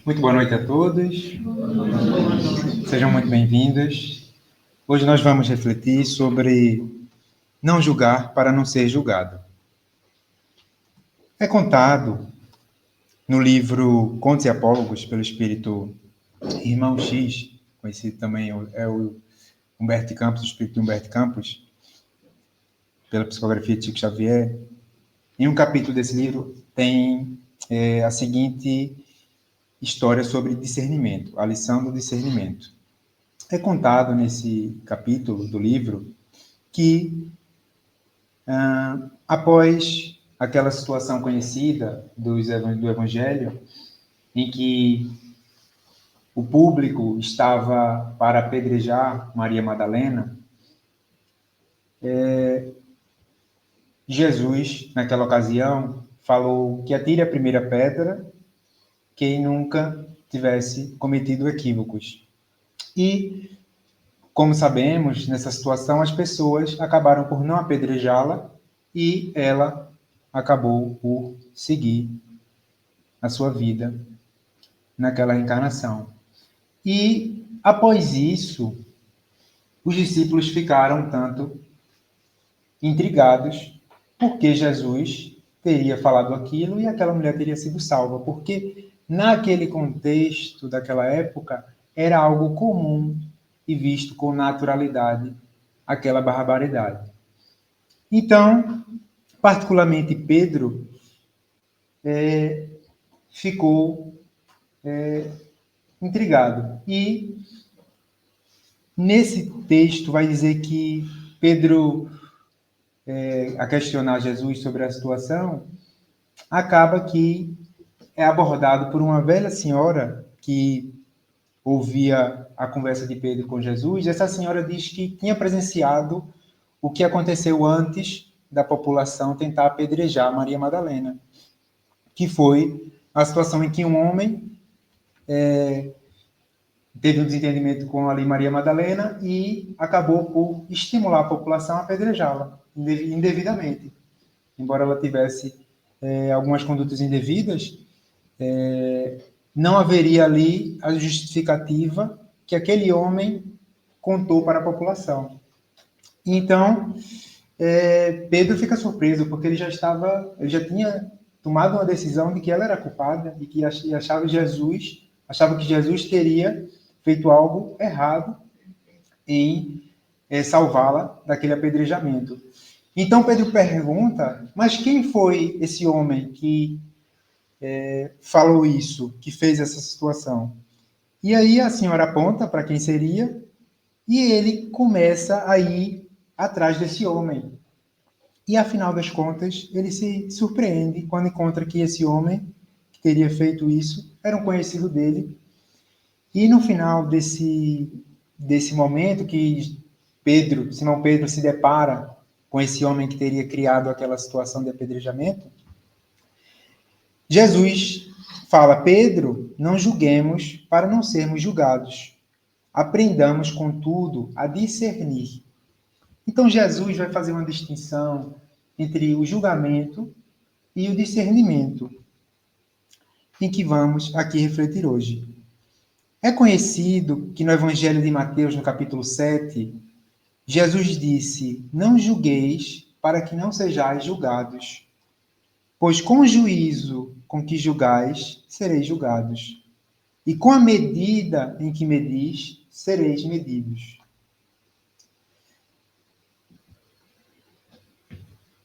Muito boa noite a todos. Sejam muito bem-vindos. Hoje nós vamos refletir sobre não julgar para não ser julgado. É contado no livro Contos e Apólogos, pelo espírito Irmão X, conhecido também é o Humberto Campos, o espírito Humberto Campos, pela psicografia de Chico Xavier. Em um capítulo desse livro tem a seguinte história sobre discernimento, a lição do discernimento. É contado nesse capítulo do livro que, após aquela situação conhecida do Evangelho, em que o público estava para apedrejar Maria Madalena, Jesus, naquela ocasião, falou que atire a primeira pedra quem nunca tivesse cometido equívocos. E, como sabemos, nessa situação, as pessoas acabaram por não apedrejá-la e ela acabou por seguir a sua vida naquela reencarnação. E, após isso, os discípulos ficaram um tanto intrigados porque Jesus teria falado aquilo e aquela mulher teria sido salva, porque naquele contexto daquela época era algo comum e visto com naturalidade aquela barbaridade. Então, particularmente Pedro ficou intrigado. E nesse texto vai dizer que Pedro, a questionar Jesus sobre a situação, acaba que é abordado por uma velha senhora que ouvia a conversa de Pedro com Jesus. Essa senhora diz que tinha presenciado o que aconteceu antes da população tentar apedrejar Maria Madalena, que foi a situação em que um homem teve um desentendimento com ali Maria Madalena e acabou por estimular a população a apedrejá-la indevidamente. Embora ela tivesse algumas condutas indevidas, não haveria ali a justificativa que aquele homem contou para a população. Então, Pedro fica surpreso, porque ele já tinha tomado uma decisão de que ela era culpada e que achava que Jesus teria feito algo errado em salvá-la daquele apedrejamento. Então Pedro pergunta, mas quem foi esse homem que falou isso, que fez essa situação? E aí a senhora aponta para quem seria, e ele começa a ir atrás desse homem. E, afinal das contas, ele se surpreende quando encontra que esse homem que teria feito isso era um conhecido dele. E no final desse momento que Simão Pedro se depara com esse homem que teria criado aquela situação de apedrejamento, Jesus fala: Pedro, não julguemos para não sermos julgados. Aprendamos, contudo, a discernir. Então, Jesus vai fazer uma distinção entre o julgamento e o discernimento, em que vamos aqui refletir hoje. É conhecido que no Evangelho de Mateus, no capítulo 7, Jesus disse: não julgueis para que não sejais julgados, pois com o juízo com que julgais, sereis julgados, e com a medida em que medis, sereis medidos.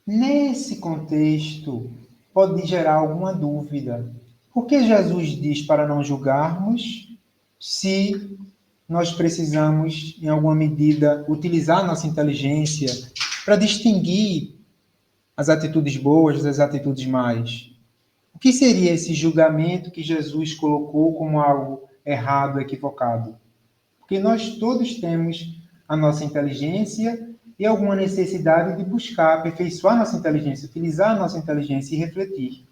Nesse contexto, pode gerar alguma dúvida. Por que Jesus diz para não julgarmos se nós precisamos, em alguma medida, utilizar nossa inteligência para distinguir as atitudes boas das atitudes más? O que seria esse julgamento que Jesus colocou como algo errado, equivocado? Porque nós todos temos a nossa inteligência e alguma necessidade de buscar aperfeiçoar nossa inteligência, utilizar a nossa inteligência e refletir.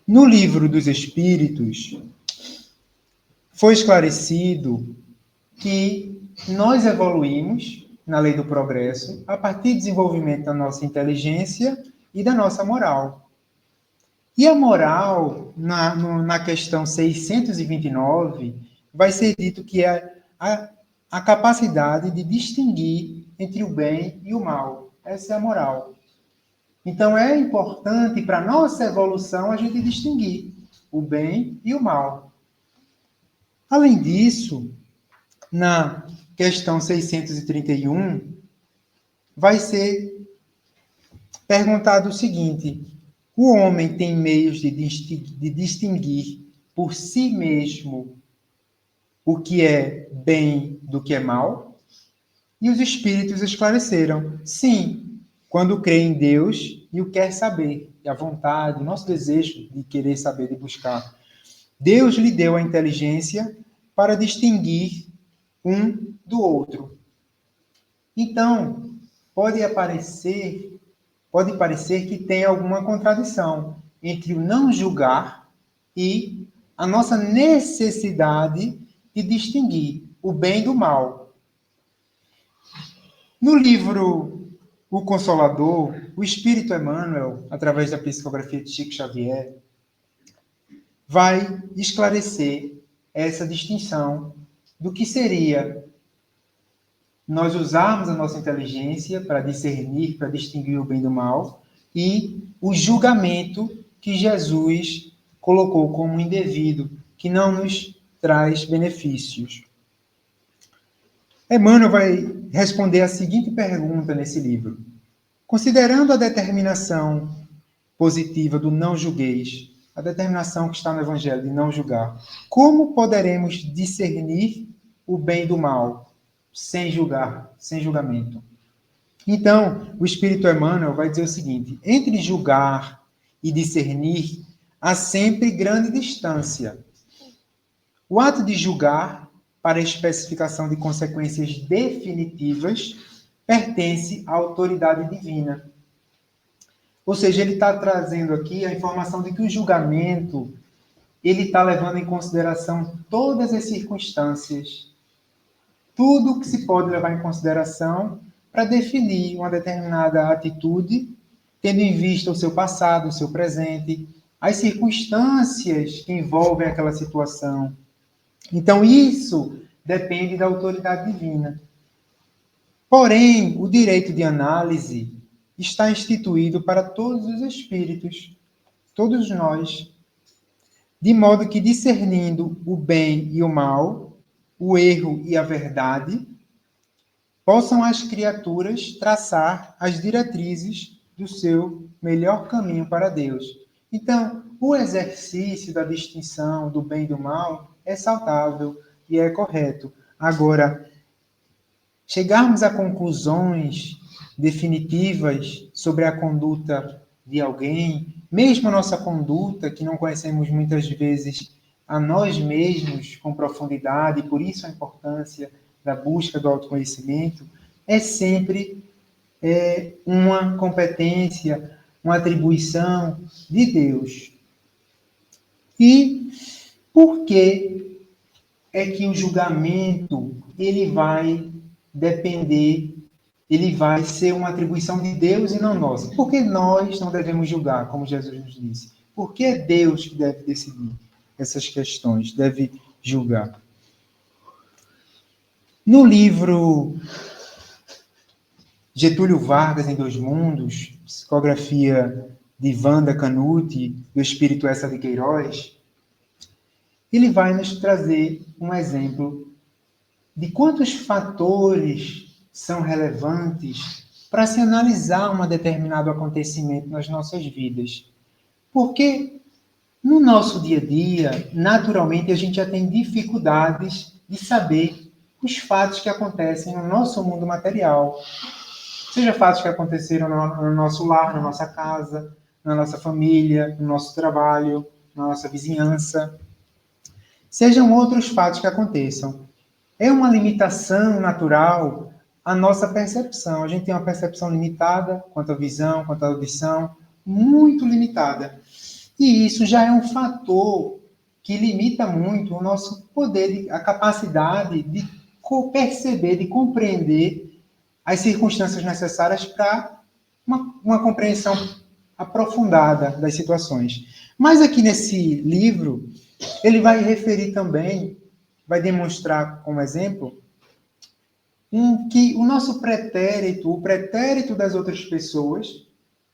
No Livro dos Espíritos, foi esclarecido que nós evoluímos na lei do progresso a partir do desenvolvimento da nossa inteligência e da nossa moral. E a moral, na questão 629, vai ser dito que é a capacidade de distinguir entre o bem e o mal. Essa é a moral. Então, é importante para a nossa evolução a gente distinguir o bem e o mal. Além disso, na questão 631, vai ser perguntado o seguinte: o homem tem meios de distinguir por si mesmo o que é bem do que é mal? E os espíritos esclareceram: sim, quando crê em Deus e o quer saber, e a vontade, o nosso desejo de querer saber, de buscar. Deus lhe deu a inteligência para distinguir um do outro. Então, pode parecer que tem alguma contradição entre o não julgar e a nossa necessidade de distinguir o bem do mal. No livro O Consolador, o Espírito Emmanuel, através da psicografia de Chico Xavier, vai esclarecer essa distinção do que seria nós usarmos a nossa inteligência para discernir, para distinguir o bem do mal, e o julgamento que Jesus colocou como indevido, que não nos traz benefícios. Emmanuel vai responder a seguinte pergunta nesse livro: considerando a determinação positiva do não julgueis, a determinação que está no Evangelho de não julgar, como poderemos discernir o bem do mal sem julgar, sem julgamento? Então, o Espírito Emmanuel vai dizer o seguinte: entre julgar e discernir há sempre grande distância. O ato de julgar, para a especificação de consequências definitivas, pertence à autoridade divina. Ou seja, ele está trazendo aqui a informação de que o julgamento ele está levando em consideração todas as circunstâncias, tudo que se pode levar em consideração para definir uma determinada atitude, tendo em vista o seu passado, o seu presente, as circunstâncias que envolvem aquela situação. Então, isso depende da autoridade divina. Porém, o direito de análise está instituído para todos os espíritos, todos nós, de modo que discernindo o bem e o mal, o erro e a verdade, possam as criaturas traçar as diretrizes do seu melhor caminho para Deus. Então, o exercício da distinção do bem e do mal é saudável e é correto. Agora, chegarmos a conclusões definitivas sobre a conduta de alguém, mesmo a nossa conduta, que não conhecemos muitas vezes a nós mesmos com profundidade, e por isso a importância da busca do autoconhecimento, é sempre uma competência, uma atribuição de Deus. E por que é que o julgamento ele vai depender, ele vai ser uma atribuição de Deus e não nossa? Por que nós não devemos julgar, como Jesus nos disse? Por que é Deus que deve decidir essas questões, deve julgar? No livro Getúlio Vargas em Dois Mundos, psicografia de Wanda Canuti, do Espírito Essa de Queiroz, ele vai nos trazer um exemplo de quantos fatores são relevantes para se analisar um determinado acontecimento nas nossas vidas. Porque no nosso dia a dia, naturalmente, a gente já tem dificuldades de saber os fatos que acontecem no nosso mundo material. Seja fatos que aconteceram no nosso lar, na nossa casa, na nossa família, no nosso trabalho, na nossa vizinhança. Sejam outros fatos que aconteçam. É uma limitação natural a nossa percepção. A gente tem uma percepção limitada quanto à visão, quanto à audição, muito limitada. E isso já é um fator que limita muito o nosso poder, a capacidade de perceber, de compreender as circunstâncias necessárias para uma compreensão aprofundada das situações. Mas aqui nesse livro, ele vai referir também, vai demonstrar como exemplo, que o nosso pretérito, o pretérito das outras pessoas,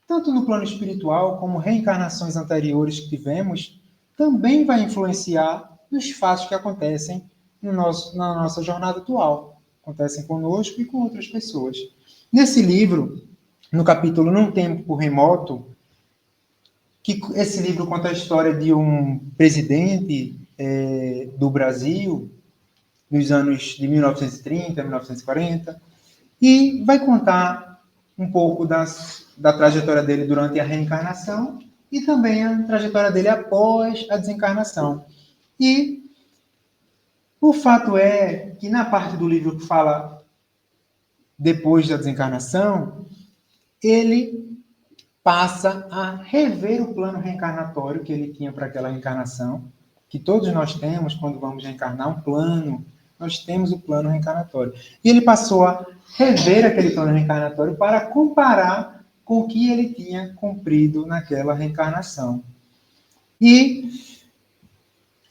tanto no plano espiritual como reencarnações anteriores que tivemos, também vai influenciar nos fatos que acontecem no na nossa jornada atual. Acontecem conosco e com outras pessoas. Nesse livro, no capítulo Num Tempo Remoto, que esse livro conta a história de um presidente do Brasil, nos anos de 1930, 1940, e vai contar um pouco da trajetória dele durante a reencarnação e também a trajetória dele após a desencarnação. E o fato é que na parte do livro que fala depois da desencarnação, ele passa a rever o plano reencarnatório que ele tinha para aquela reencarnação, que todos nós temos quando vamos reencarnar, um plano. Nós temos o plano reencarnatório. E ele passou a rever aquele plano reencarnatório para comparar com o que ele tinha cumprido naquela reencarnação. E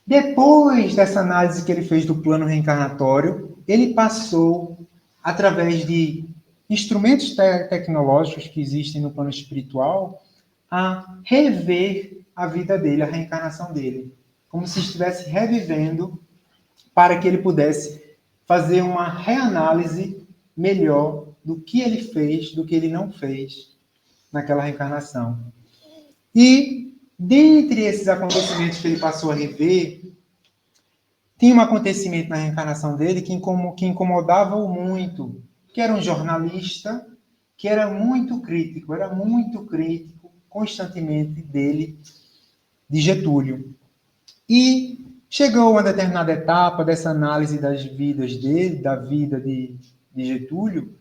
depois dessa análise que ele fez do plano reencarnatório, ele passou, através de instrumentos tecnológicos que existem no plano espiritual, a rever a vida dele, a reencarnação dele, como se estivesse revivendo, para que ele pudesse fazer uma reanálise melhor do que ele fez, do que ele não fez naquela reencarnação. E, dentre esses acontecimentos que ele passou a rever, tinha um acontecimento na reencarnação dele que incomodava-o muito, que era um jornalista que era muito crítico constantemente dele, de Getúlio. E chegou a uma determinada etapa dessa análise das vidas dele, da vida de Getúlio,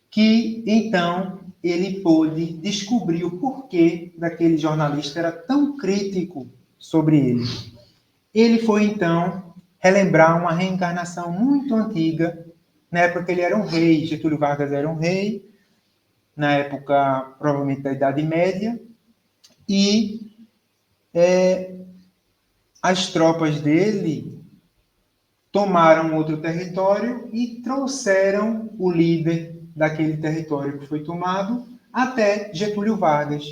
que então ele pôde descobrir o porquê daquele jornalista era tão crítico sobre ele. Ele foi então relembrar uma reencarnação muito antiga, na época que ele era um rei, Getúlio Vargas era um rei, na época provavelmente da Idade Média, e as tropas dele tomaram outro território e trouxeram o líder daquele território que foi tomado até Getúlio Vargas.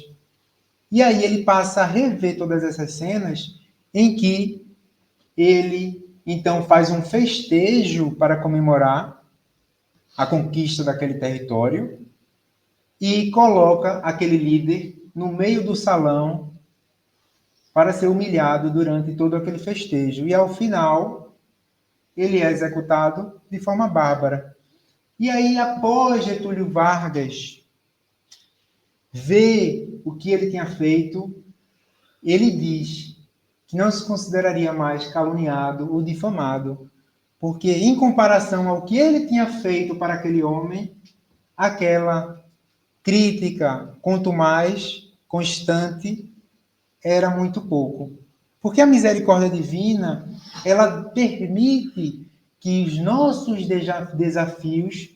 E aí ele passa a rever todas essas cenas em que ele, então, faz um festejo para comemorar a conquista daquele território e coloca aquele líder no meio do salão para ser humilhado durante todo aquele festejo. E, ao final, ele é executado de forma bárbara. E aí, após Getúlio Vargas ver o que ele tinha feito, ele diz que não se consideraria mais caluniado ou difamado, porque, em comparação ao que ele tinha feito para aquele homem, aquela crítica, quanto mais constante, era muito pouco. Porque a misericórdia divina, ela permite que os nossos desafios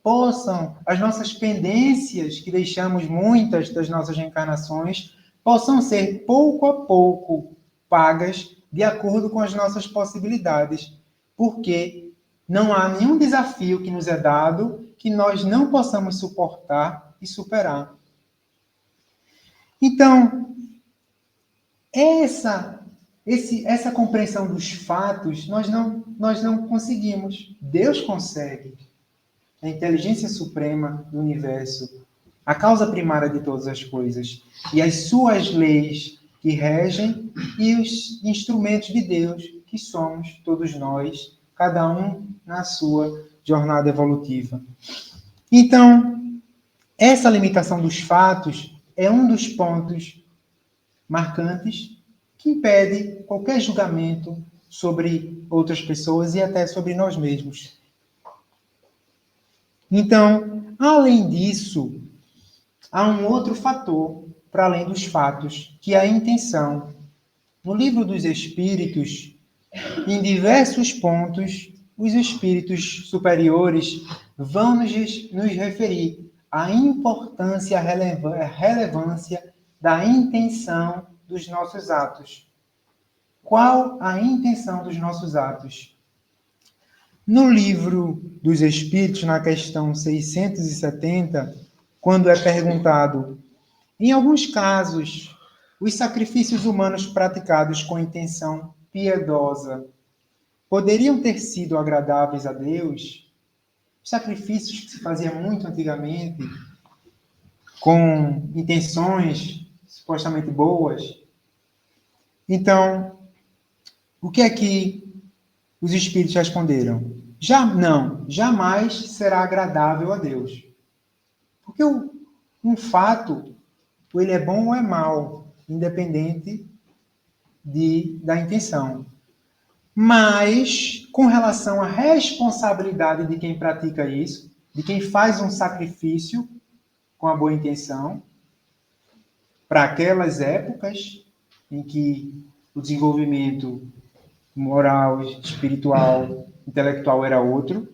possam, as nossas pendências, que deixamos muitas das nossas reencarnações, possam ser pouco a pouco pagas de acordo com as nossas possibilidades. Porque não há nenhum desafio que nos é dado que nós não possamos suportar e superar. Então, essa compreensão dos fatos, nós não conseguimos. Deus consegue. A inteligência suprema do universo, a causa primária de todas as coisas, e as suas leis que regem, e os instrumentos de Deus, que somos todos nós, cada um na sua jornada evolutiva. Então, essa limitação dos fatos é um dos pontos marcantes que impede qualquer julgamento sobre outras pessoas e até sobre nós mesmos. Então, além disso, há um outro fator para além dos fatos, que é a intenção. No Livro dos Espíritos, em diversos pontos, os espíritos superiores vão nos referir à importância, à relevância da intenção dos nossos atos? Qual a intenção dos nossos atos? No livro dos Espíritos, na questão 670, quando é perguntado, em alguns casos, os sacrifícios humanos praticados com intenção piedosa poderiam ter sido agradáveis a Deus? Os sacrifícios que se fazia muito antigamente, com intenções supostamente boas. Então, o que é que os espíritos responderam? Jamais será agradável a Deus. Porque um fato, ou ele é bom ou é mau, independente da intenção. Mas, com relação à responsabilidade de quem pratica isso, de quem faz um sacrifício com a boa intenção, para aquelas épocas em que o desenvolvimento moral, espiritual, intelectual era outro,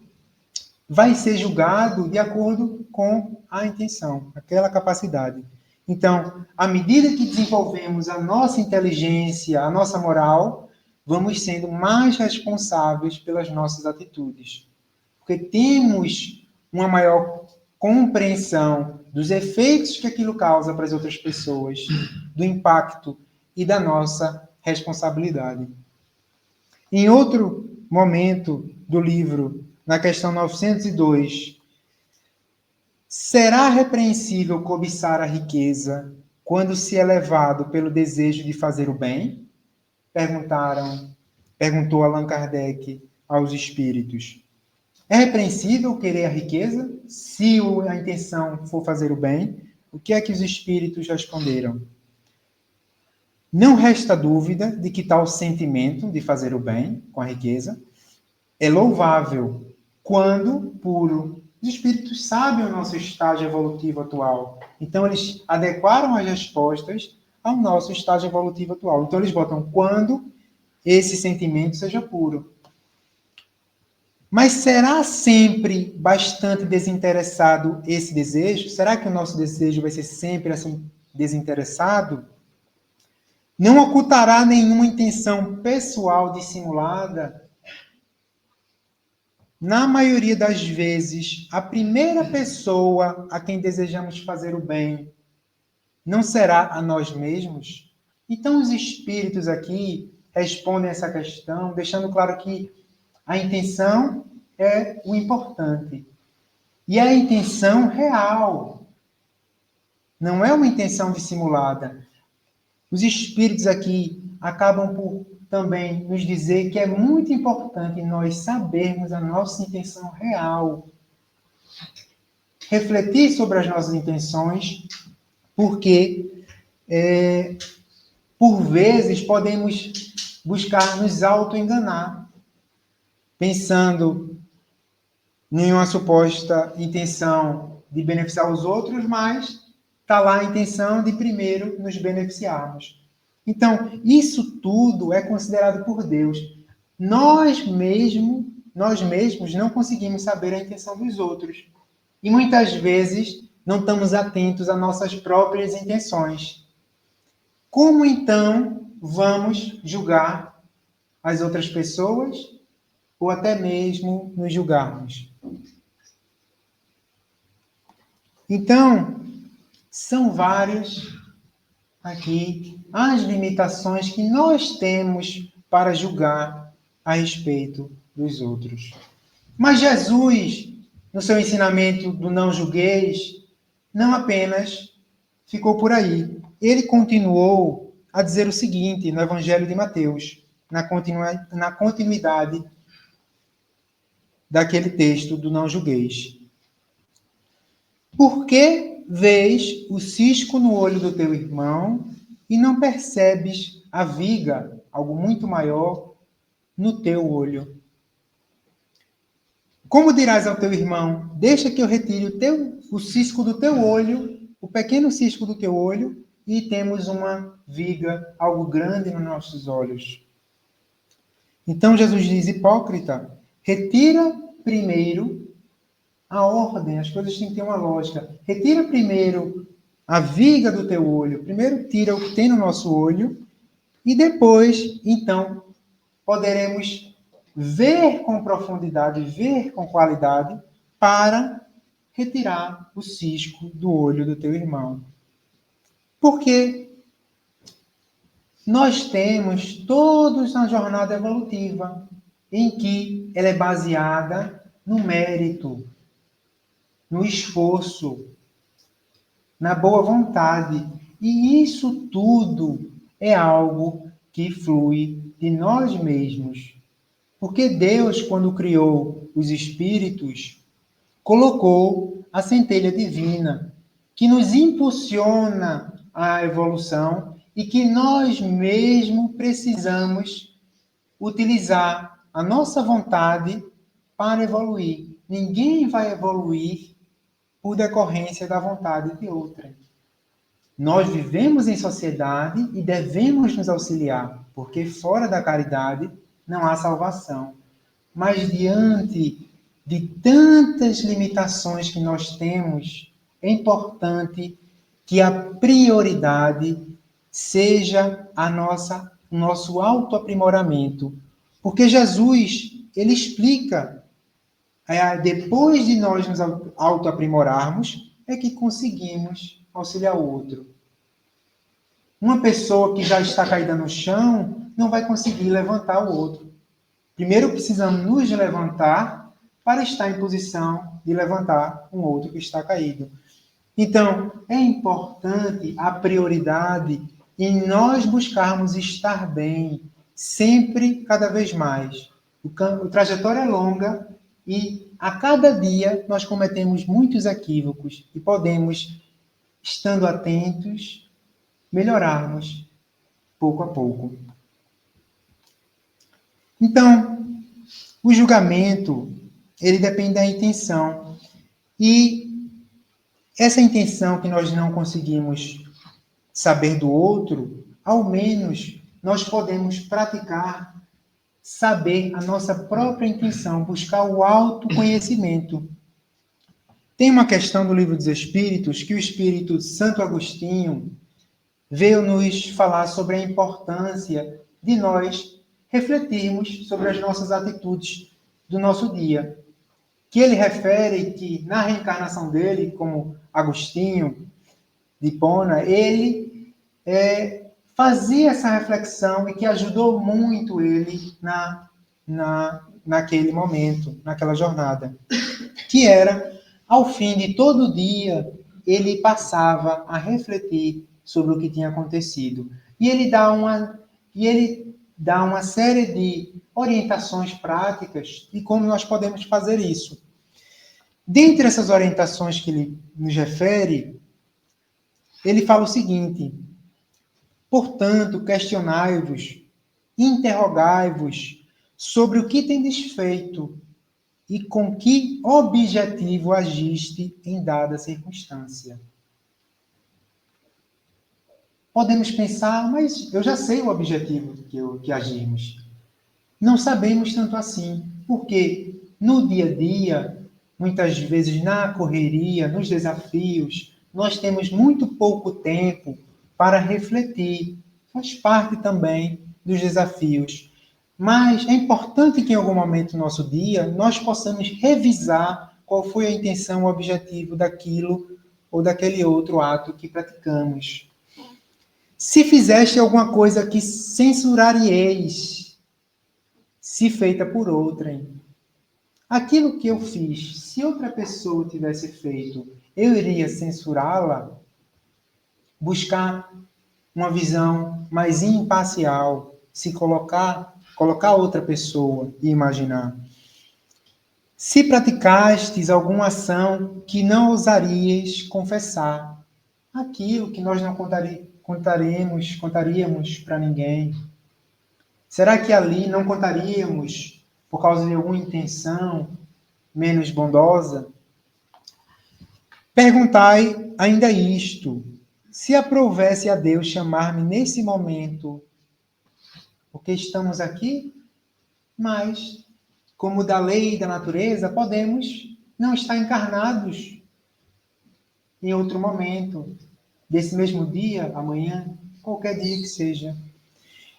vai ser julgado de acordo com a intenção, aquela capacidade. Então, à medida que desenvolvemos a nossa inteligência, a nossa moral, vamos sendo mais responsáveis pelas nossas atitudes. Porque temos uma maior compreensão dos efeitos que aquilo causa para as outras pessoas, do impacto e da nossa responsabilidade. Em outro momento do livro, na questão 902, será repreensível cobiçar a riqueza quando se é levado pelo desejo de fazer o bem? Perguntou Allan Kardec aos espíritos. É repreensível querer a riqueza se a intenção for fazer o bem? O que é que os espíritos responderam? Não resta dúvida de que tal sentimento de fazer o bem com a riqueza é louvável quando puro. Os espíritos sabem o nosso estágio evolutivo atual. Então, eles adequaram as respostas ao nosso estágio evolutivo atual. Então, eles botam quando esse sentimento seja puro. Mas será sempre bastante desinteressado esse desejo? Será que o nosso desejo vai ser sempre assim desinteressado? Não ocultará nenhuma intenção pessoal dissimulada? Na maioria das vezes, a primeira pessoa a quem desejamos fazer o bem não será a nós mesmos? Então, os espíritos aqui respondem essa questão, deixando claro que a intenção é o importante. E é a intenção real. Não é uma intenção dissimulada. Os espíritos aqui acabam por também nos dizer que é muito importante nós sabermos a nossa intenção real. Refletir sobre as nossas intenções, porque, por vezes, podemos buscar nos auto-enganar, pensando em uma suposta intenção de beneficiar os outros, mas está lá a intenção de primeiro nos beneficiarmos. Então, isso tudo é considerado por Deus. Nós mesmos não conseguimos saber a intenção dos outros. E muitas vezes não estamos atentos às nossas próprias intenções. Como então vamos julgar as outras pessoas ou até mesmo nos julgarmos? Então, são várias aqui as limitações que nós temos para julgar a respeito dos outros. Mas Jesus, no seu ensinamento do não julgueis, não apenas ficou por aí. Ele continuou a dizer o seguinte no Evangelho de Mateus, na continuidade daquele texto do não julgueis. Por que vês o cisco no olho do teu irmão e não percebes a viga, algo muito maior, no teu olho? Como dirás ao teu irmão, deixa que eu retire o cisco do teu olho, o pequeno cisco do teu olho, e temos uma viga, algo grande nos nossos olhos. Então Jesus diz, hipócrita, retira primeiro a ordem, as coisas têm que ter uma lógica. Retira primeiro a viga do teu olho. Primeiro tira o que tem no nosso olho e depois, então, poderemos ver com profundidade, ver com qualidade para retirar o cisco do olho do teu irmão. Porque nós temos todos uma jornada evolutiva em que ela é baseada no mérito, no esforço, na boa vontade. E isso tudo é algo que flui de nós mesmos. Porque Deus, quando criou os espíritos, colocou a centelha divina, que nos impulsiona à evolução e que nós mesmos precisamos utilizar a nossa vontade para evoluir. Ninguém vai evoluir por decorrência da vontade de outrem. Nós vivemos em sociedade e devemos nos auxiliar, porque fora da caridade não há salvação. Mas diante de tantas limitações que nós temos, é importante que a prioridade seja o nosso autoaprimoramento. Porque Jesus, ele explica, depois de nós nos autoaprimorarmos, é que conseguimos auxiliar o outro. Uma pessoa que já está caída no chão não vai conseguir levantar o outro. Primeiro precisamos nos levantar para estar em posição de levantar um outro que está caído. Então, é importante a prioridade em nós buscarmos estar bem, sempre, cada vez mais. O trajetória é longa e a cada dia nós cometemos muitos equívocos e podemos, estando atentos, melhorarmos pouco a pouco. Então, o julgamento, ele depende da intenção. E essa intenção que nós não conseguimos saber do outro, ao menos nós podemos praticar, saber a nossa própria intenção, buscar o autoconhecimento. Tem uma questão do Livro dos Espíritos que o Espírito Santo Agostinho veio nos falar sobre a importância de nós refletirmos sobre as nossas atitudes do nosso dia. Que ele refere que na reencarnação dele, como Agostinho de Hipona, ele fazia essa reflexão e que ajudou muito ele naquele momento, naquela jornada. Que era, ao fim de todo dia, ele passava a refletir sobre o que tinha acontecido. E ele dá uma série de orientações práticas de como nós podemos fazer isso. Dentre essas orientações que ele nos refere, ele fala o seguinte: portanto, questionai-vos, interrogai-vos sobre o que tendes feito e com que objetivo agiste em dada circunstância. Podemos pensar, mas eu já sei o objetivo que agimos. Não sabemos tanto assim, porque no dia a dia, muitas vezes na correria, nos desafios, nós temos muito pouco tempo para refletir. Faz parte também dos desafios. Mas é importante que em algum momento do nosso dia nós possamos revisar qual foi a intenção, o objetivo daquilo ou daquele outro ato que praticamos. Se fizeste alguma coisa que censurarieis, se feita por outrem. Aquilo que eu fiz, se outra pessoa tivesse feito, eu iria censurá-la? Buscar uma visão mais imparcial, se colocar outra pessoa e imaginar. Se praticastes alguma ação que não ousaríeis confessar, aquilo que nós não contaríamos para ninguém, será que ali não contaríamos por causa de alguma intenção menos bondosa? Perguntai ainda isto: se aprovesse a Deus chamar-me nesse momento, porque estamos aqui, mas, como da lei da natureza, podemos não estar encarnados em outro momento. desse mesmo dia, amanhã, qualquer dia que seja.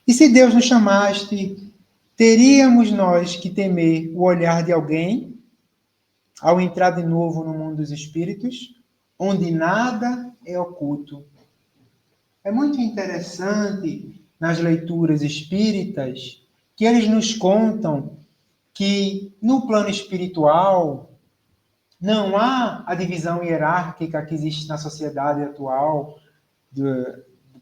E se Deus nos chamaste, teríamos nós que temer o olhar de alguém ao entrar de novo no mundo dos espíritos, onde nada é oculto. É muito interessante nas leituras espíritas que eles nos contam que no plano espiritual não há a divisão hierárquica que existe na sociedade atual do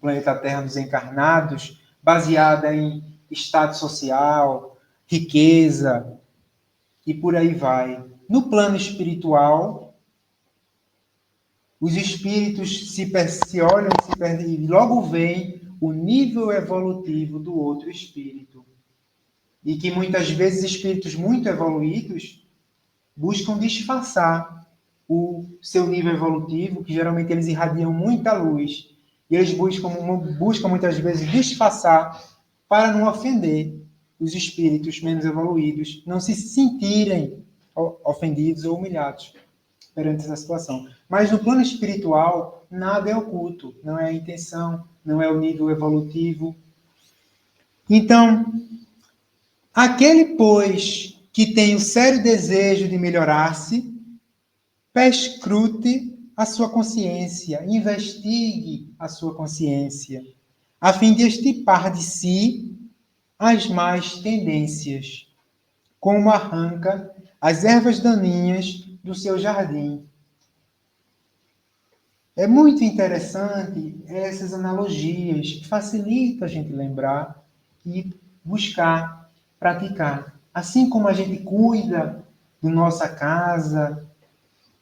planeta Terra dos encarnados, baseada em estado social, riqueza e por aí vai. No plano espiritual, os espíritos se olham e logo veem o nível evolutivo do outro espírito. E que muitas vezes espíritos muito evoluídos buscam disfarçar o seu nível evolutivo, que geralmente eles irradiam muita luz. E eles buscam muitas vezes disfarçar para não ofender os espíritos menos evoluídos, não se sentirem ofendidos ou humilhados perante essa situação. Mas no plano espiritual, nada é oculto, não é a intenção, não é o nível evolutivo. Então, aquele, pois, que tem o sério desejo de melhorar-se, perscrute a sua consciência, investigue a sua consciência, a fim de extirpar de si as más tendências, como arranca as ervas daninhas do seu jardim. É muito interessante essas analogias, que facilitam a gente lembrar e buscar, praticar. Assim como a gente cuida da nossa casa,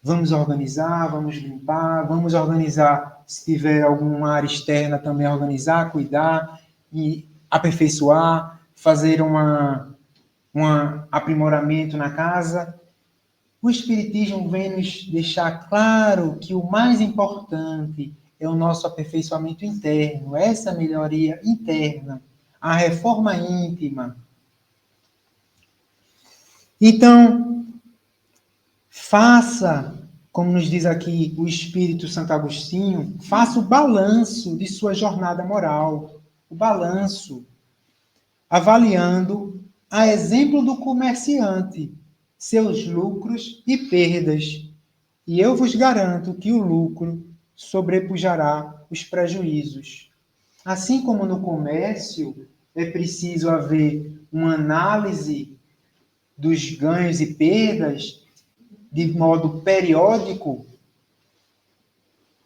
vamos organizar, vamos limpar, vamos organizar, se tiver alguma área externa também organizar, cuidar e aperfeiçoar, fazer um aprimoramento na casa. O Espiritismo vem nos deixar claro que o mais importante é o nosso aperfeiçoamento interno, essa melhoria interna, a reforma íntima. Então, faça, como nos diz aqui o Espírito Santo Agostinho, faça o balanço de sua jornada moral, o balanço, avaliando, a exemplo do comerciante, seus lucros e perdas. E eu vos garanto que o lucro sobrepujará os prejuízos. Assim como no comércio, é preciso haver uma análise dos ganhos e perdas de modo periódico,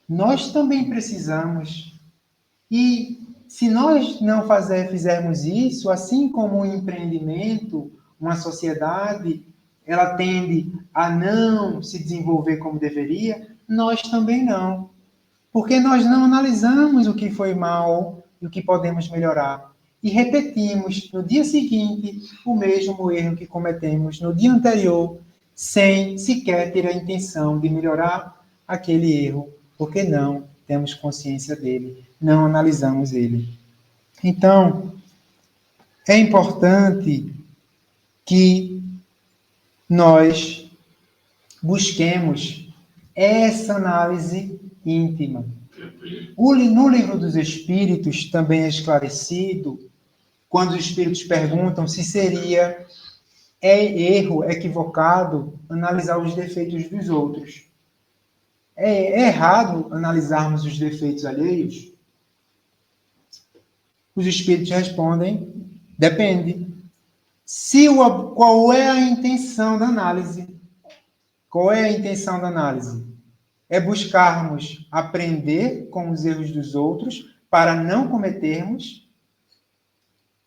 nós também precisamos. E se nós não fizermos isso, assim como o empreendimento, uma sociedade, ela tende a não se desenvolver como deveria, nós também não. Porque nós não analisamos o que foi mal e o que podemos melhorar. E repetimos no dia seguinte o mesmo erro que cometemos no dia anterior, sem sequer ter a intenção de melhorar aquele erro, porque não temos consciência dele, não analisamos ele. Então, é importante que nós busquemos essa análise íntima. No Livro dos Espíritos também é esclarecido, quando os espíritos perguntam se seria erro, equivocado, analisar os defeitos dos outros. É errado analisarmos os defeitos alheios? Os espíritos respondem, depende. Qual é a intenção da análise? Qual é a intenção da análise? É buscarmos aprender com os erros dos outros para não cometermos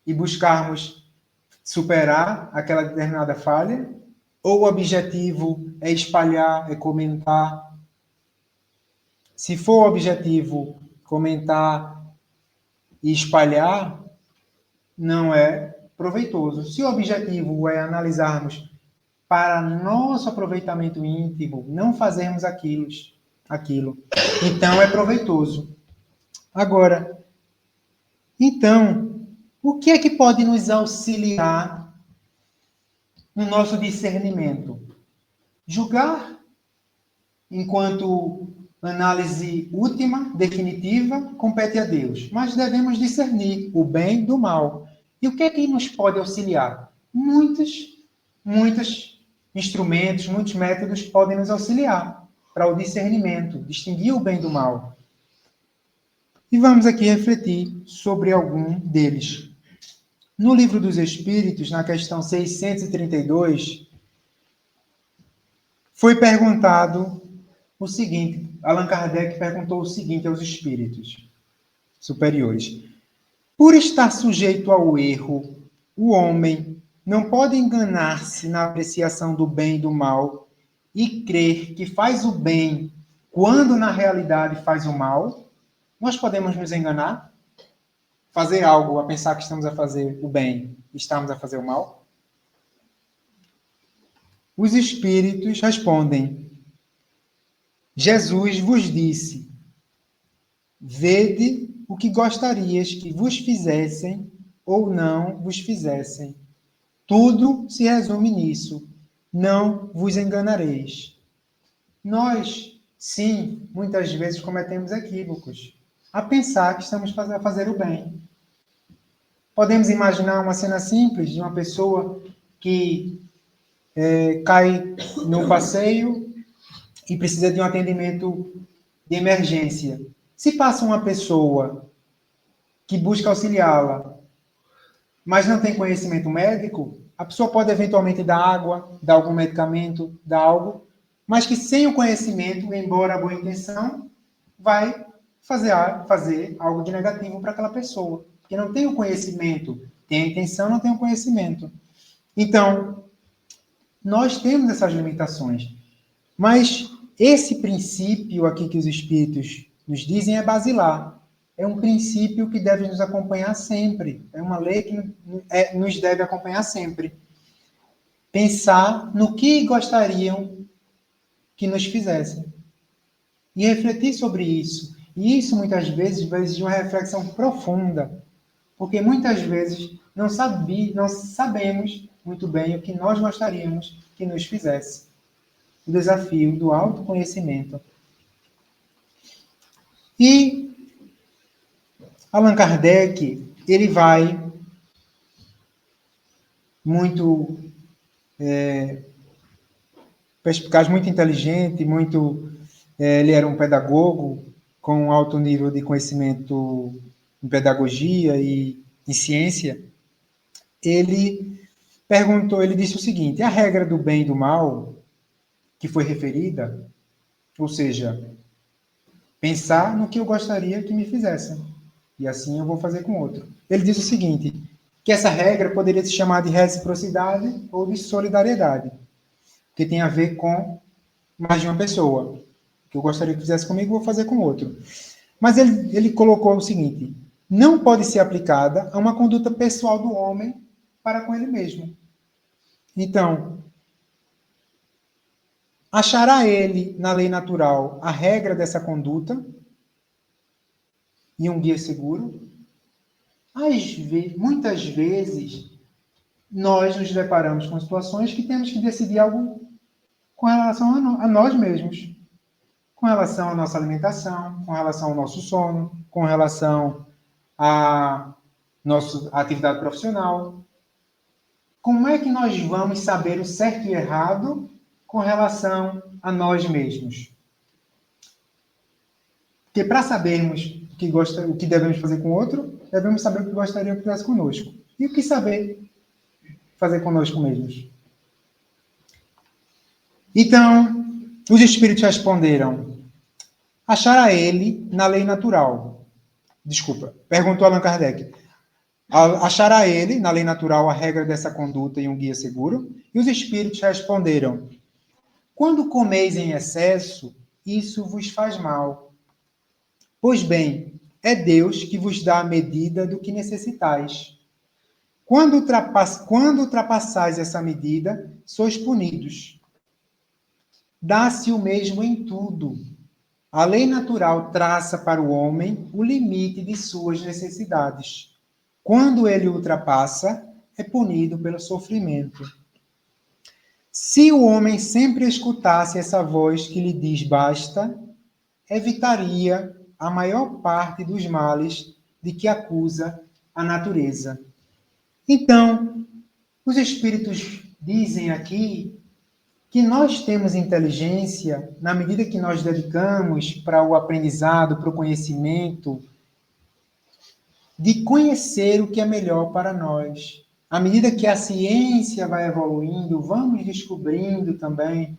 e buscarmos superar aquela determinada falha? Ou o objetivo é espalhar, é comentar? Se for o objetivo comentar e espalhar, não é proveitoso. Se o objetivo é analisarmos para nosso aproveitamento íntimo, não fazermos aquilo, então é proveitoso. Agora, então, o que é que pode nos auxiliar no nosso discernimento? Julgar enquanto análise última, definitiva, compete a Deus. Mas devemos discernir o bem do mal. E o que é que nos pode auxiliar? Muitos instrumentos, muitos métodos podem nos auxiliar para o discernimento, distinguir o bem do mal. E vamos aqui refletir sobre algum deles. No Livro dos Espíritos, na questão 632, foi perguntado o seguinte, Allan Kardec perguntou o seguinte aos espíritos superiores: por estar sujeito ao erro, o homem não pode enganar-se na apreciação do bem e do mal e crer que faz o bem quando na realidade faz o mal? Nós podemos nos enganar? Fazer algo a pensar que estamos a fazer o bem e estamos a fazer o mal? Os espíritos respondem: Jesus vos disse: vede o que gostarias que vos fizessem ou não vos fizessem. Tudo se resume nisso. Não vos enganareis. Nós, sim, muitas vezes cometemos equívocos a pensar que estamos a fazer o bem. Podemos imaginar uma cena simples de uma pessoa que cai no passeio e precisa de um atendimento de emergência. Se passa uma pessoa que busca auxiliá-la, mas não tem conhecimento médico, a pessoa pode eventualmente dar água, dar algum medicamento, dar algo, mas que sem o conhecimento, embora a boa intenção, vai fazer algo de negativo para aquela pessoa, porque não tem o conhecimento, tem a intenção, não tem o conhecimento. Então, nós temos essas limitações, mas esse princípio aqui que os espíritos nos dizem é basilar. É um princípio que deve nos acompanhar sempre. É uma lei que nos deve acompanhar sempre. Pensar no que gostariam que nos fizessem. E refletir sobre isso. E isso, muitas vezes, vai exigir uma reflexão profunda. Porque, muitas vezes, não sabemos muito bem o que nós gostaríamos que nos fizesse. O desafio do autoconhecimento. E Allan Kardec, ele vai muito perspicaz, muito inteligente, ele era um pedagogo com alto nível de conhecimento em pedagogia e em ciência. Ele disse o seguinte: a regra do bem e do mal que foi referida, ou seja, pensar no que eu gostaria que me fizessem, e assim eu vou fazer com outro. Ele disse o seguinte, que essa regra poderia se chamar de reciprocidade ou de solidariedade, que tem a ver com mais de uma pessoa. O que eu gostaria que fizesse comigo, eu vou fazer com outro. Mas ele colocou o seguinte: não pode ser aplicada a uma conduta pessoal do homem para com ele mesmo. Então, achará ele, na lei natural, a regra dessa conduta e um guia seguro? Muitas vezes, nós nos deparamos com situações que temos que decidir algo com relação a nós mesmos. Com relação à nossa alimentação, com relação ao nosso sono, com relação à nossa atividade profissional. Como é que nós vamos saber o certo e o errado com relação a nós mesmos? Porque para sabermos o que devemos fazer com o outro, devemos saber o que gostaria que fizesse conosco. E o que saber fazer conosco mesmos. Então, os espíritos responderam: achará ele na lei natural. Desculpa, perguntou Allan Kardec. Achará ele, na lei natural, a regra dessa conduta e um guia seguro? E os espíritos responderam: quando comeis em excesso, isso vos faz mal. Pois bem, é Deus que vos dá a medida do que necessitais. Quando ultrapassais essa medida, sois punidos. Dá-se o mesmo em tudo. A lei natural traça para o homem o limite de suas necessidades. Quando ele ultrapassa, é punido pelo sofrimento. Se o homem sempre escutasse essa voz que lhe diz basta, evitaria a maior parte dos males de que acusa a natureza. Então, os espíritos dizem aqui que nós temos inteligência na medida que nós dedicamos para o aprendizado, para o conhecimento, de conhecer o que é melhor para nós. À medida que a ciência vai evoluindo, vamos descobrindo também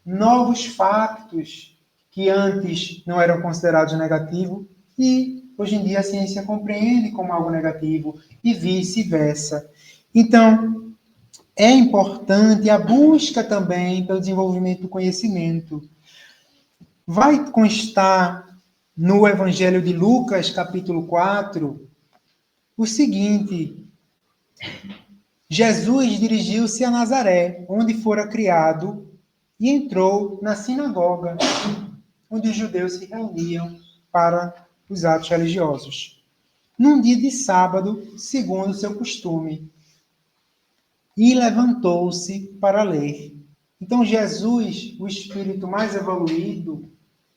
novos factos que antes não eram considerados negativos e hoje em dia a ciência compreende como algo negativo e vice-versa. Então, é importante a busca também pelo desenvolvimento do conhecimento. Vai constar no Evangelho de Lucas, capítulo 4, o seguinte: Jesus dirigiu-se a Nazaré, onde fora criado, e entrou na sinagoga, onde os judeus se reuniam para os atos religiosos. Num dia de sábado, segundo o seu costume, e levantou-se para ler. Então, Jesus, o espírito mais evoluído,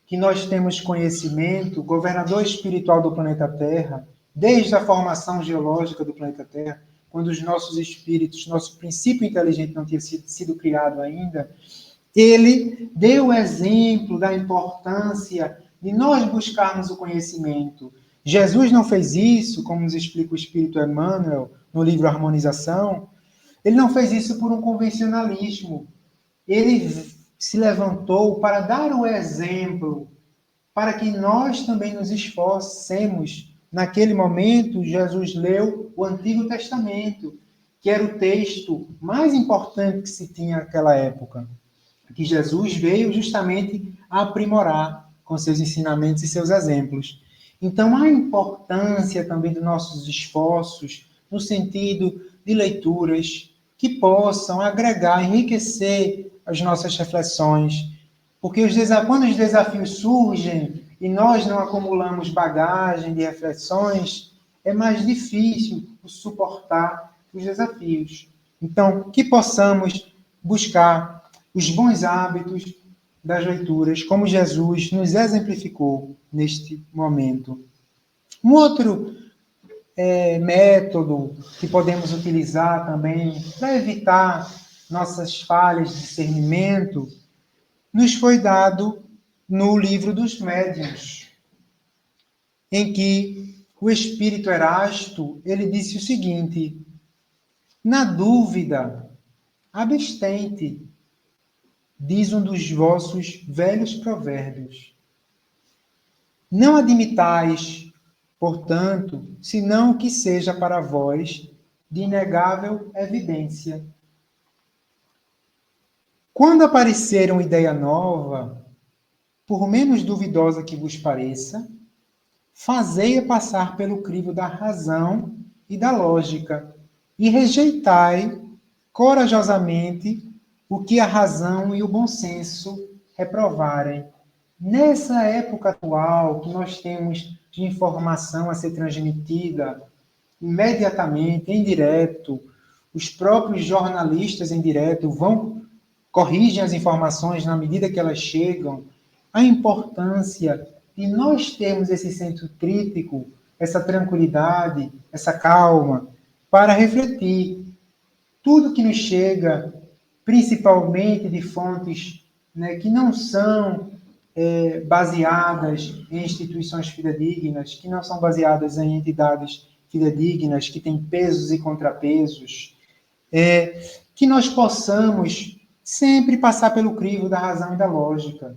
que nós temos conhecimento, governador espiritual do planeta Terra, desde a formação geológica do planeta Terra, quando os nossos espíritos, nosso princípio inteligente não tinha sido criado ainda, ele deu o exemplo da importância de nós buscarmos o conhecimento. Jesus não fez isso, como nos explica o Espírito Emmanuel no livro Harmonização, ele não fez isso por um convencionalismo. Ele se levantou para dar o exemplo, para que nós também nos esforcemos. Naquele momento, Jesus leu o Antigo Testamento, que era o texto mais importante que se tinha naquela época, que Jesus veio justamente a aprimorar com seus ensinamentos e seus exemplos. Então, a importância também dos nossos esforços, no sentido de leituras que possam agregar, enriquecer as nossas reflexões, porque quando os desafios surgem e nós não acumulamos bagagem de reflexões, é mais difícil suportar os desafios. Então, que possamos buscar os bons hábitos das leituras, como Jesus nos exemplificou neste momento. Um outro método que podemos utilizar também para evitar nossas falhas de discernimento nos foi dado no livro dos Médiuns, em que o espírito Erasto, ele disse o seguinte: na dúvida, abstente, diz um dos vossos velhos provérbios. Não admitais, portanto, senão que seja para vós de inegável evidência. Quando aparecer uma ideia nova, por menos duvidosa que vos pareça, fazei-a passar pelo crivo da razão e da lógica, e rejeitai corajosamente o que a razão e o bom senso reprovarem. Nessa época atual, que nós temos de informação a ser transmitida imediatamente, em direto, os próprios jornalistas em direto corrigem as informações na medida que elas chegam, a importância de nós termos esse senso crítico, essa tranquilidade, essa calma, para refletir tudo que nos chega, principalmente de fontes, né, que não são baseadas em instituições fidedignas, que não são baseadas em entidades fidedignas, que têm pesos e contrapesos, que nós possamos sempre passar pelo crivo da razão e da lógica.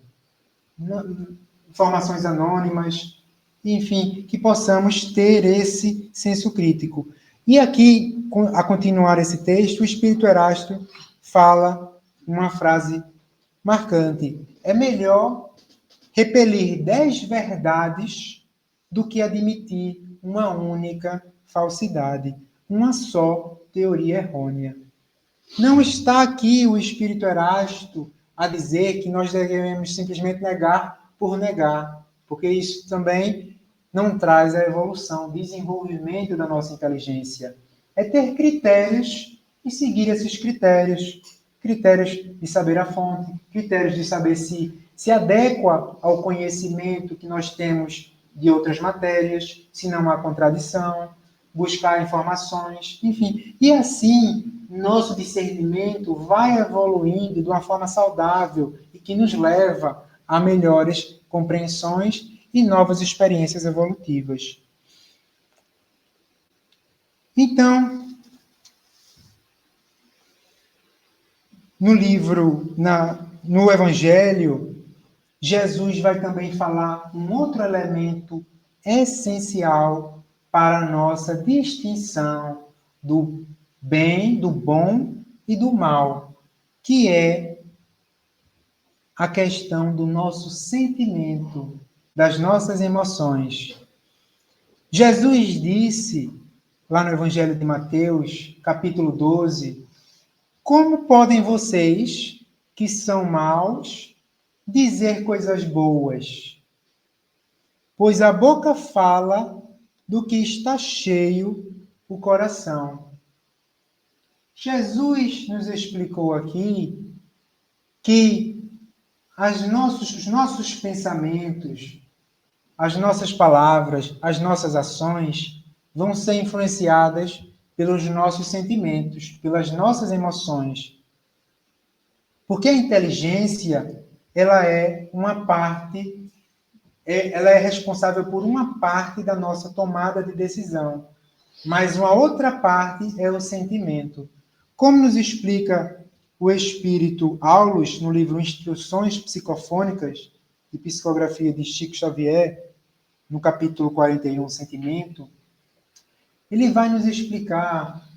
Informações anônimas, enfim, que possamos ter esse senso crítico. E aqui, a continuar esse texto, o Espírito Erasto fala uma frase marcante: é melhor repelir 10 verdades do que admitir uma única falsidade, uma só teoria errônea. Não está aqui o Espírito Erasto a dizer que nós devemos simplesmente negar por negar, porque isso também não traz a evolução, o desenvolvimento da nossa inteligência. É ter critérios e seguir esses critérios. Critérios de saber a fonte, critérios de saber se se adequa ao conhecimento que nós temos de outras matérias, se não há contradição, buscar informações, enfim. E assim, nosso discernimento vai evoluindo de uma forma saudável e que nos leva a melhores compreensões e novas experiências evolutivas. Então, no Evangelho, Jesus vai também falar um outro elemento essencial para a nossa distinção do bem, do bom e do mal, que é a questão do nosso sentimento, das nossas emoções. Jesus disse, lá no Evangelho de Mateus, capítulo 12, como podem vocês, que são maus, dizer coisas boas? Pois a boca fala do que está cheio o coração. Jesus nos explicou aqui que os nossos pensamentos, as nossas palavras, as nossas ações vão ser influenciadas pelos nossos sentimentos, pelas nossas emoções. Porque a inteligência, ela é responsável por uma parte da nossa tomada de decisão, mas uma outra parte é o sentimento. Como nos explica o espírito Aulus no livro Instruções Psicofônicas e Psicografia de Chico Xavier, no capítulo 41, Sentimento, ele vai nos explicar,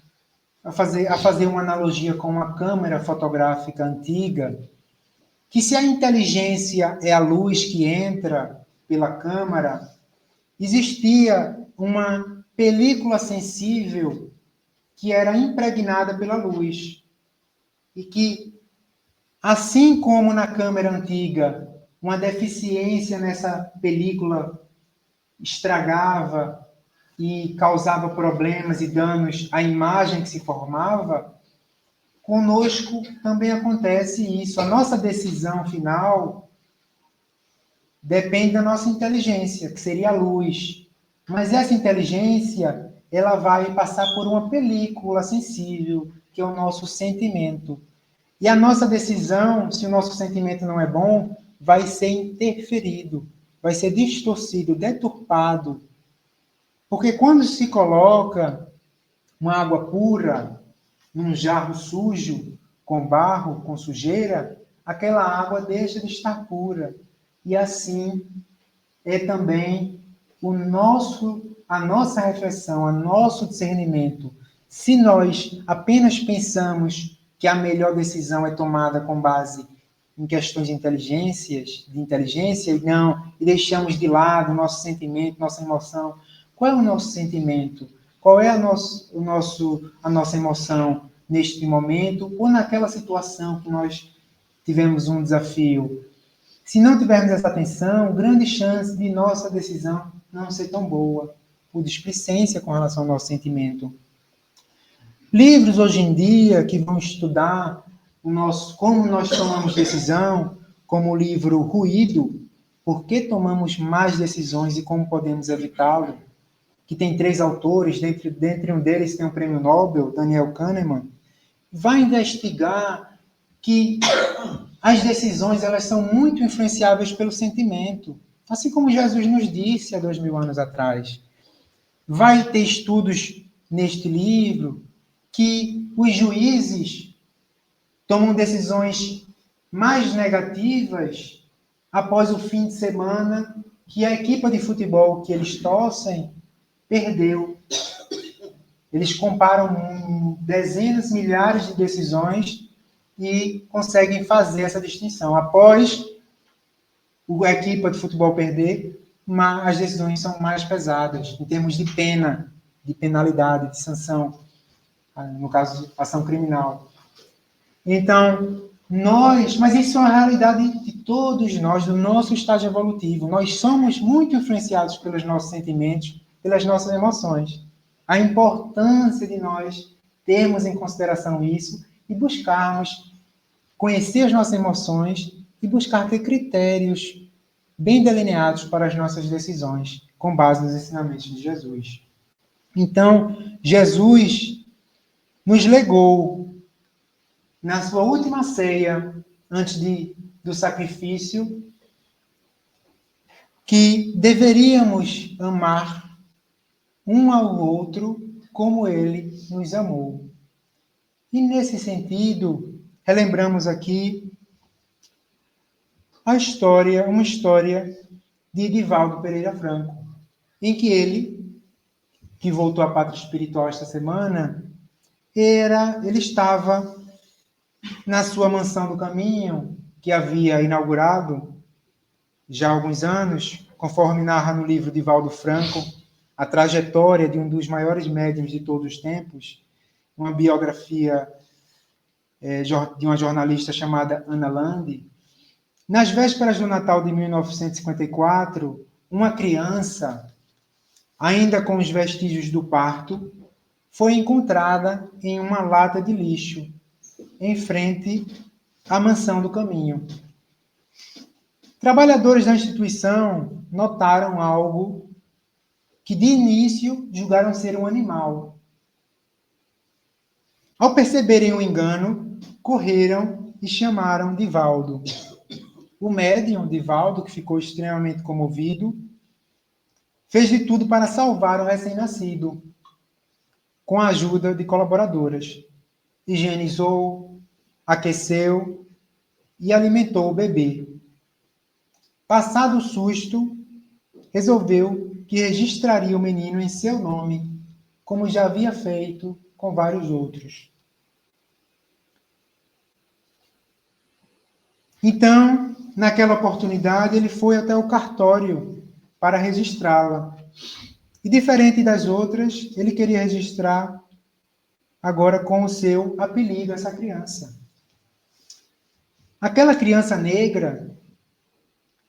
a fazer uma analogia com uma câmera fotográfica antiga, que se a inteligência é a luz que entra pela câmera, existia uma película sensível que era impregnada pela luz. E que, assim como na câmera antiga, uma deficiência nessa película estragava e causava problemas e danos à imagem que se formava, conosco também acontece isso. A nossa decisão final depende da nossa inteligência, que seria a luz. Mas essa inteligência, ela vai passar por uma película sensível, que é o nosso sentimento. E a nossa decisão, se o nosso sentimento não é bom, vai ser interferido, vai ser distorcido, deturpado. Porque quando se coloca uma água pura num jarro sujo, com barro, com sujeira, aquela água deixa de estar pura. E assim é também a nossa reflexão, o nosso discernimento. Se nós apenas pensamos que a melhor decisão é tomada com base em questões de inteligência e deixamos de lado o nosso sentimento, nossa emoção. Qual é o nosso sentimento? Qual é a nossa emoção neste momento ou naquela situação que nós tivemos um desafio? Se não tivermos essa atenção, grande chance de nossa decisão não ser tão boa, por displicência com relação ao nosso sentimento. Livros hoje em dia que vão estudar como nós tomamos decisão, como o livro Ruído, Por que tomamos más decisões e como podemos evitá-lo, que tem 3 autores, dentre um deles tem o prêmio Nobel, Daniel Kahneman, vai investigar que as decisões elas são muito influenciáveis pelo sentimento, assim como Jesus nos disse há 2000 anos atrás. Vai ter estudos neste livro que os juízes tomam decisões mais negativas após o fim de semana que a equipe de futebol que eles torcem perdeu. Eles comparam dezenas, milhares de decisões e conseguem fazer essa distinção. Após a equipe de futebol perder, as decisões são mais pesadas, em termos de pena, de penalidade, de sanção, no caso, ação criminal. Então, mas isso é uma realidade de todos nós, do nosso estágio evolutivo. Nós somos muito influenciados pelos nossos sentimentos, pelas nossas emoções. A importância de nós termos em consideração isso e buscarmos conhecer as nossas emoções e buscar ter critérios bem delineados para as nossas decisões, com base nos ensinamentos de Jesus. Então, Jesus nos legou, na sua última ceia, antes do sacrifício, que deveríamos amar um ao outro como ele nos amou. E nesse sentido, relembramos aqui uma história de Edivaldo Pereira Franco, em que ele, que voltou à pátria espiritual esta semana, ele estava na sua mansão do caminho, que havia inaugurado já há alguns anos, conforme narra no livro de Valdo Franco, a trajetória de um dos maiores médiuns de todos os tempos, uma biografia de uma jornalista chamada Ana Lande. Nas vésperas do Natal de 1954, uma criança, ainda com os vestígios do parto, foi encontrada em uma lata de lixo, em frente à mansão do caminho. Trabalhadores da instituição notaram algo que, de início, julgaram ser um animal. Ao perceberem o engano, correram e chamaram Divaldo. O médium, Divaldo, que ficou extremamente comovido, fez de tudo para salvar o recém-nascido, com a ajuda de colaboradoras. Higienizou, aqueceu e alimentou o bebê. Passado o susto, resolveu que registraria o menino em seu nome, como já havia feito com vários outros. Então, naquela oportunidade, ele foi até o cartório para registrá-la. E, diferente das outras, ele queria registrar agora com o seu apelido essa criança. Aquela criança negra,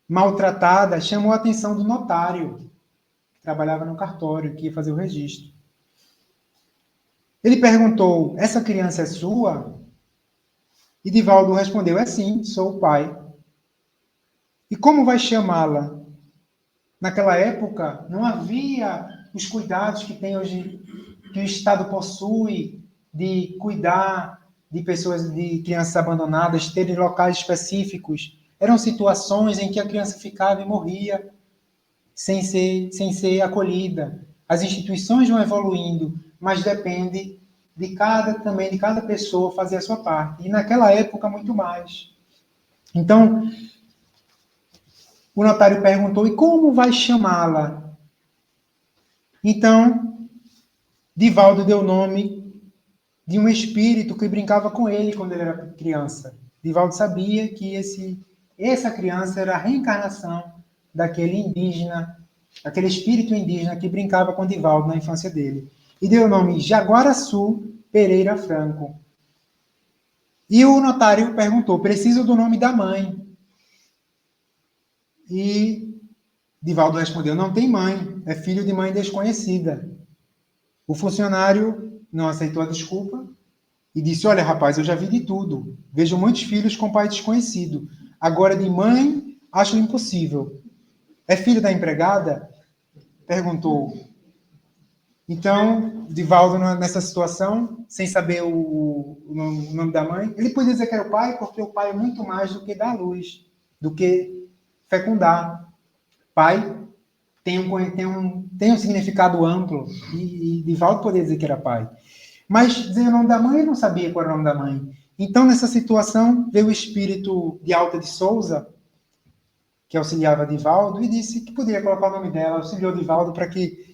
maltratada, chamou a atenção do notário, que trabalhava no cartório, que ia fazer o registro. Ele perguntou: essa criança é sua? E Divaldo respondeu: é sim, sou o pai. E como vai chamá-la? Naquela época, não havia os cuidados que tem hoje, que o Estado possui de cuidar de pessoas, de crianças abandonadas, terem locais específicos. Eram situações em que a criança ficava e morria sem ser acolhida. As instituições vão evoluindo, mas depende de cada pessoa fazer a sua parte. E naquela época, muito mais. Então, o notário perguntou: e como vai chamá-la? Então, Divaldo deu o nome de um espírito que brincava com ele quando ele era criança. Divaldo sabia que essa criança era a reencarnação daquele indígena, aquele espírito indígena que brincava com Divaldo na infância dele. E deu o nome Jaguaraçu Pereira Franco. E o notário perguntou: preciso do nome da mãe. E Divaldo respondeu: não tem mãe, é filho de mãe desconhecida. O funcionário não aceitou a desculpa e disse: olha, rapaz, eu já vi de tudo. Vejo muitos filhos com pai desconhecido. Agora, de mãe, acho impossível. É filho da empregada? Perguntou. Então, Divaldo, nessa situação, sem saber o nome da mãe, ele podia dizer que era o pai, porque o pai é muito mais do que dar luz, do que fecundar. Pai tem um significado amplo, e Divaldo poderia dizer que era pai. Mas dizer o nome da mãe, ele não sabia qual era o nome da mãe. Então, nessa situação, veio o espírito de Alta de Souza, que auxiliava Divaldo, e disse que poderia colocar o nome dela, auxiliou Divaldo para que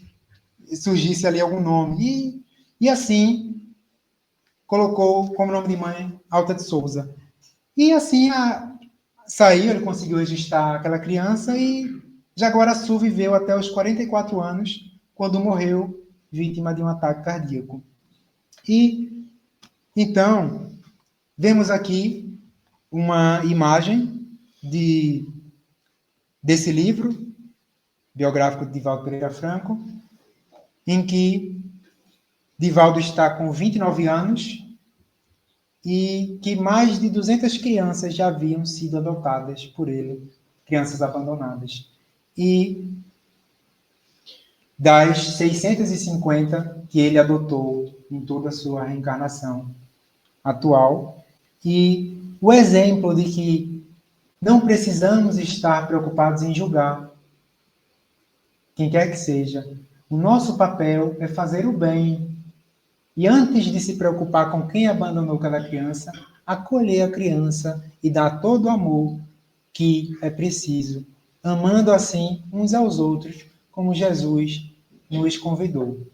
surgisse ali algum nome. E assim, colocou como nome de mãe Alta de Souza. E assim saiu, ele conseguiu registrar aquela criança e Jaguaraçu viveu até os 44 anos, quando morreu vítima de um ataque cardíaco. E, então, vemos aqui uma imagem desse livro, biográfico de Divaldo Pereira Franco, em que Divaldo está com 29 anos e que mais de 200 crianças já haviam sido adotadas por ele, crianças abandonadas. E das 650 que ele adotou em toda a sua reencarnação atual, e o exemplo de que não precisamos estar preocupados em julgar quem quer que seja. O nosso papel é fazer o bem. E antes de se preocupar com quem abandonou cada criança, acolher a criança e dar todo o amor que é preciso, amando assim uns aos outros, como Jesus nos convidou.